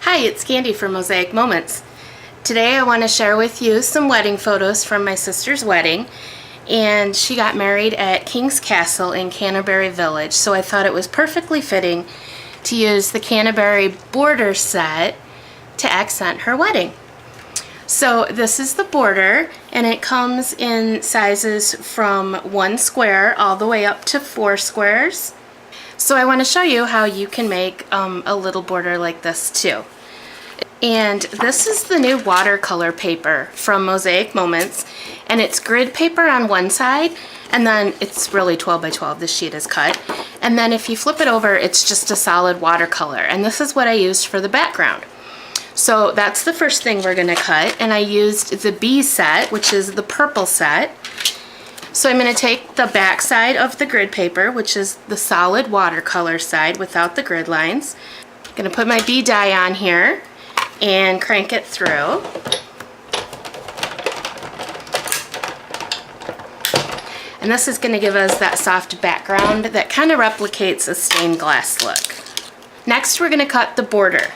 Hi, it's Candy from Mosaic Moments. Today I want to share with you some wedding photos from my sister's wedding, and she got married at King's Castle in Canterbury Village, so I thought it was perfectly fitting to use the Canterbury Border Set to accent her wedding. So this is the border, and it comes in sizes from 1 square all the way up to 4 squares. So I want to show you how you can make a little border like this too. And this is the new watercolor paper from Mosaic Moments, and it's grid paper on one side, and then it's really 12 by 12, this sheet is cut. And then if you flip it over, it's just a solid watercolor, and this is what I used for the background. So that's the first thing we're gonna cut, and I used the B set, which is the purple set. So I'm going to take the back side of the grid paper, which is the solid watercolor side without the grid lines. I'm going to put my B die on here and crank it through. And this is going to give us that soft background that kind of replicates a stained glass look. Next we're going to cut the border.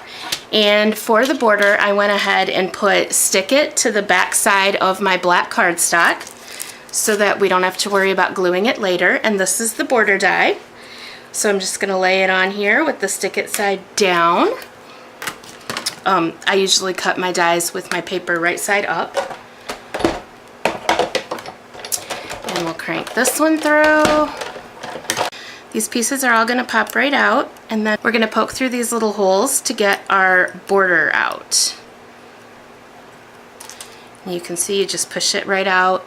And for the border I went ahead and stick it to the back side of my black cardstock, so that we don't have to worry about gluing it later. And this is the border die. So I'm just going to lay it on here with the stick it side down. I usually cut my dies with my paper right side up. And we'll crank this one through. These pieces are all going to pop right out, and then we're going to poke through these little holes to get our border out. And you can see you just push it right out,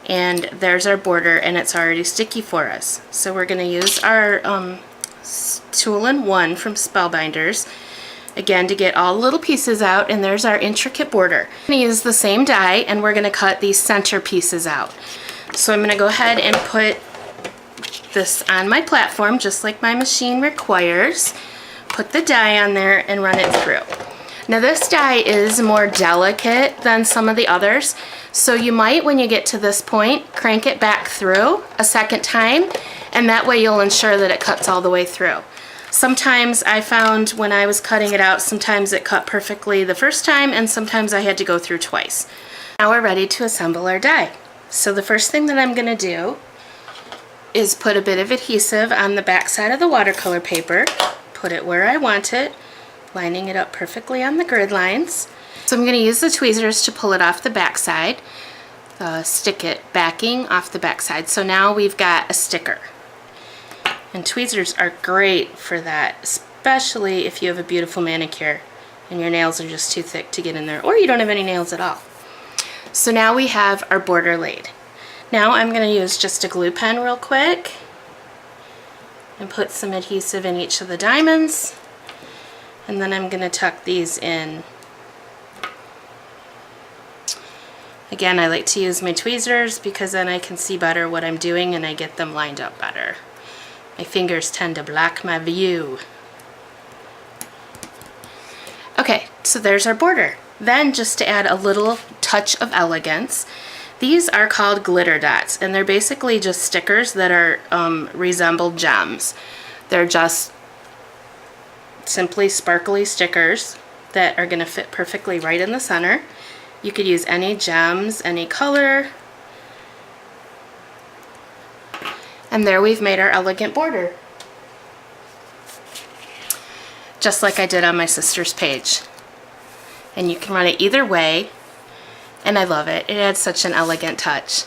and there's our border, and it's already sticky for us. So we're going to use our tool-in-one from Spellbinders again to get all the little pieces out, and there's our intricate border. I'm going to use the same die, and we're going to cut these center pieces out. So I'm going to go ahead and put this on my platform just like my machine requires. Put the die on there and run it through. Now this die is more delicate than some of the others, so you might, when you get to this point, crank it back through a second time, and that way you'll ensure that it cuts all the way through. Sometimes I found when I was cutting it out, sometimes it cut perfectly the first time, and sometimes I had to go through twice. Now we're ready to assemble our die. So the first thing that I'm going to do is put a bit of adhesive on the back side of the watercolor paper, put it where I want it, lining it up perfectly on the grid lines. So I'm going to use the tweezers to pull it off the back side, stick it backing off the back side. So now we've got a sticker. And tweezers are great for that, especially if you have a beautiful manicure and your nails are just too thick to get in there, or you don't have any nails at all. So now we have our border laid. Now I'm going to use just a glue pen real quick and put some adhesive in each of the diamonds. And then I'm going to tuck these in. Again, I like to use my tweezers because then I can see better what I'm doing and I get them lined up better. My fingers tend to block my view. Okay, so there's our border. Then, just to add a little touch of elegance, these are called glitter dots, and they're basically just stickers that are resemble gems. They're just simply sparkly stickers that are going to fit perfectly right in the center. You could use any gems, any color. And there we've made our elegant border. Just like I did on my sister's page. And you can run it either way, and I love it. It adds such an elegant touch.